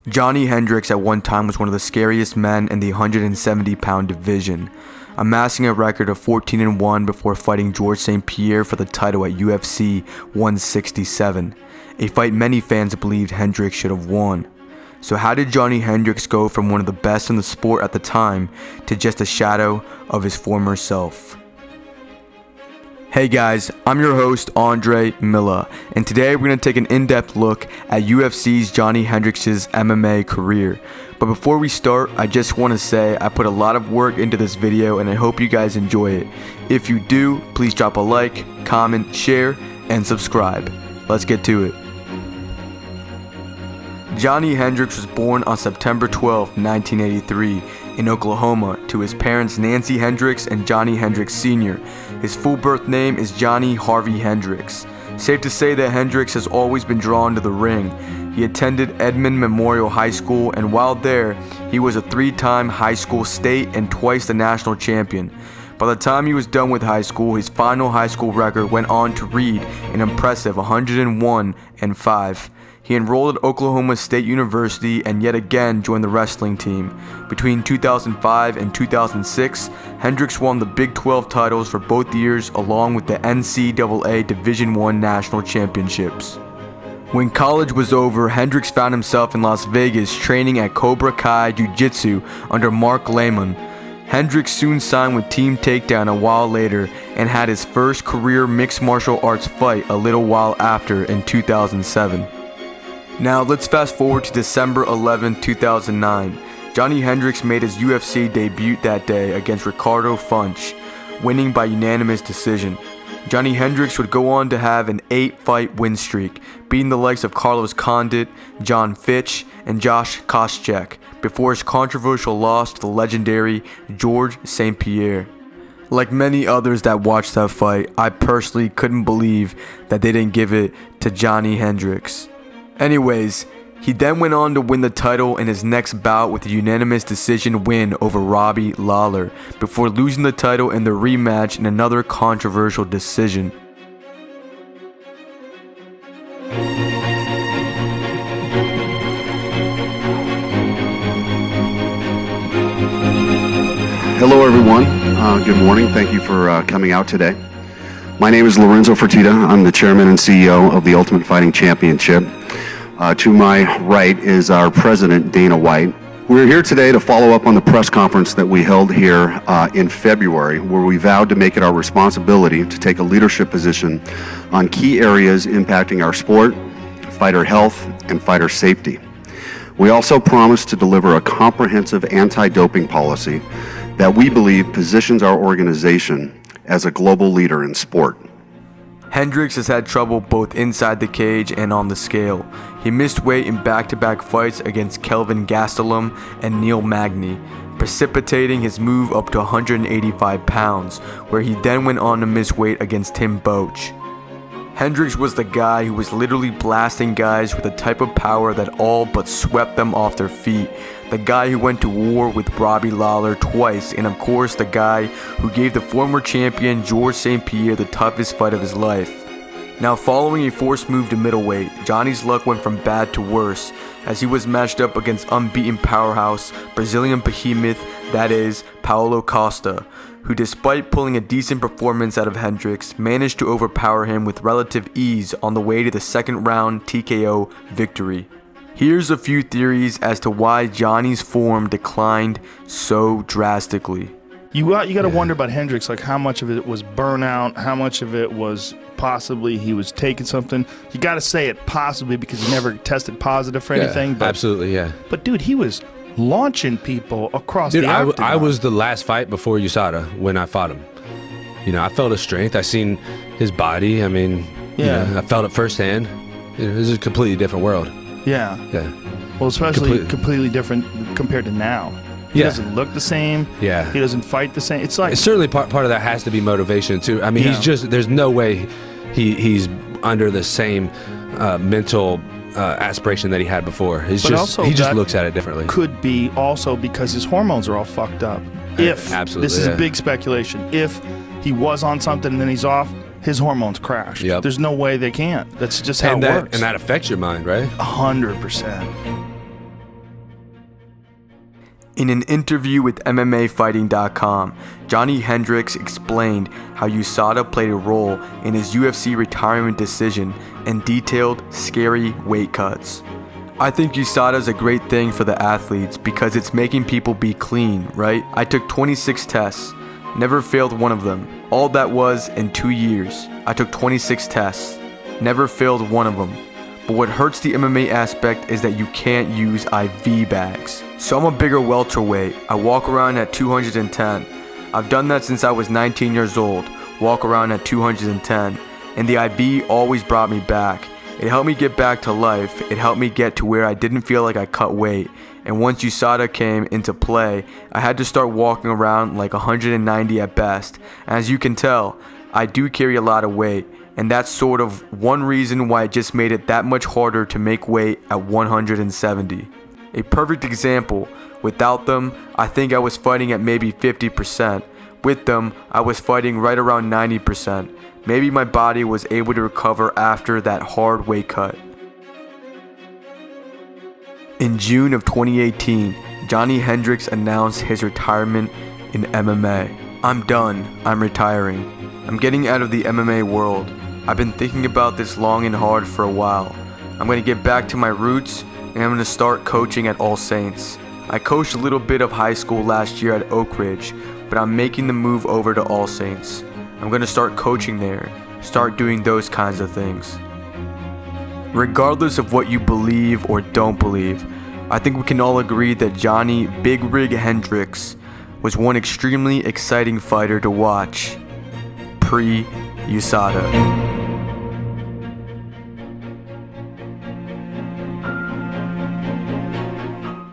Johny Hendricks at one time was one of the scariest men in the 170-pound division, amassing a record of 14-1 before fighting Georges St. Pierre for the title at UFC 167, a fight many fans believed Hendricks should have won. So how did Johny Hendricks go from one of the best in the sport at the time to just a shadow of his former self? Hey guys, I'm your host Andre Milla, and today we're going to take an in-depth look at UFC's Johny Hendricks' MMA career. But before we start, I just want to say I put a lot of work into this video and I hope you guys enjoy it. If you do, please drop a like, comment, share, and subscribe. Let's get to it. Johny Hendricks was born on September 12, 1983 in Oklahoma to his parents Nancy Hendricks and Johny Hendricks Sr. His full birth name is Johnny Harvey Hendricks. Safe to say that Hendricks has always been drawn to the ring. He attended Edmond Memorial High School, and while there, he was a 3-time high school state and twice the national champion. By the time he was done with high school, his final high school record went on to read an impressive 101-5. He enrolled at Oklahoma State University and yet again joined the wrestling team. Between 2005 and 2006, Hendricks won the Big 12 titles for both years along with the NCAA Division I National Championships. When college was over, Hendricks found himself in Las Vegas training at Cobra Kai Jiu-Jitsu under Mark Lehman. Hendricks soon signed with Team Takedown a while later and had his first career mixed martial arts fight a little while after in 2007. Now let's fast forward to December 11, 2009. Johny Hendricks made his UFC debut that day against Ricardo Funch, winning by unanimous decision. Johny Hendricks would go on to have an 8-fight win streak, beating the likes of Carlos Condit, John Fitch, and Josh Koscheck, before his controversial loss to the legendary Georges St. Pierre. Like many others that watched that fight, I personally couldn't believe that they didn't give it to Johny Hendricks. Anyways, he then went on to win the title in his next bout with a unanimous decision win over Robbie Lawler, before losing the title in the rematch in another controversial decision. Hello everyone, good morning, thank you for coming out today. My name is Lorenzo Fertitta. I'm the chairman and CEO of the Ultimate Fighting Championship. To my right is our president, Dana White. We're here today to follow up on the press conference that we held here in February, where we vowed to make it our responsibility to take a leadership position on key areas impacting our sport, fighter health, and fighter safety. We also promised to deliver a comprehensive anti-doping policy that we believe positions our organization as a global leader in sport. Hendricks has had trouble both inside the cage and on the scale. He missed weight in back-to-back fights against Kelvin Gastelum and Neil Magny, precipitating his move up to 185 pounds, where he then went on to miss weight against Tim Boetsch. Hendricks was the guy who was literally blasting guys with a type of power that all but swept them off their feet. The guy who went to war with Robbie Lawler twice, and of course the guy who gave the former champion Georges St. Pierre the toughest fight of his life. Now, following a forced move to middleweight, Johnny's luck went from bad to worse, as he was matched up against unbeaten powerhouse Brazilian behemoth, that is, Paulo Costa, who despite pulling a decent performance out of Hendricks, managed to overpower him with relative ease on the way to the second round TKO victory. Here's a few theories as to why Johnny's form declined so drastically. You got to wonder about Hendricks, like how much of it was burnout, how much of it was possibly he was taking something. You got to say it possibly because he never tested positive for anything. But, absolutely, yeah. But dude, he was launching people across the octagon. I was the last fight before USADA when I fought him. You know, I felt his strength. I seen his body. I mean, yeah. You know, I felt it firsthand. You know, this is a completely different world. Yeah. Yeah. Well, especially completely different compared to now. He doesn't look the same. Yeah. He doesn't fight the same. It's like certainly part of that has to be motivation too. I mean, he's just there's no way he's under the same mental aspiration that he had before. He just looks at it differently. Could be also because his hormones are all fucked up. If absolutely, this is a big speculation, if he was on something and then he's off, his hormones crashed. Yep. There's no way they can't. That's just how it works. And that affects your mind, right? 100%. In an interview with MMAfighting.com, Johny Hendricks explained how USADA played a role in his UFC retirement decision and detailed scary weight cuts. I think USADA is a great thing for the athletes because it's making people be clean, right? I took 26 tests, never failed one of them. All that was in 2 years. I took 26 tests, never failed one of them. But what hurts the MMA aspect is that you can't use IV bags. So I'm a bigger welterweight. I walk around at 210. I've done that since I was 19 years old, walk around at 210. And the IV always brought me back. It helped me get back to life. It helped me get to where I didn't feel like I cut weight. And once USADA came into play, I had to start walking around like 190 at best. As you can tell, I do carry a lot of weight. And that's sort of one reason why it just made it that much harder to make weight at 170. A perfect example, without them, I think I was fighting at maybe 50%. With them, I was fighting right around 90%. Maybe my body was able to recover after that hard weight cut. In June of 2018, Johny Hendricks announced his retirement in MMA. I'm done. I'm retiring. I'm getting out of the MMA world. I've been thinking about this long and hard for a while. I'm going to get back to my roots, and I'm going to start coaching at All Saints. I coached a little bit of high school last year at Oak Ridge, but I'm making the move over to All Saints. I'm going to start coaching there, start doing those kinds of things. Regardless of what you believe or don't believe, I think we can all agree that Johny Big Rig Hendricks was one extremely exciting fighter to watch pre-USADA.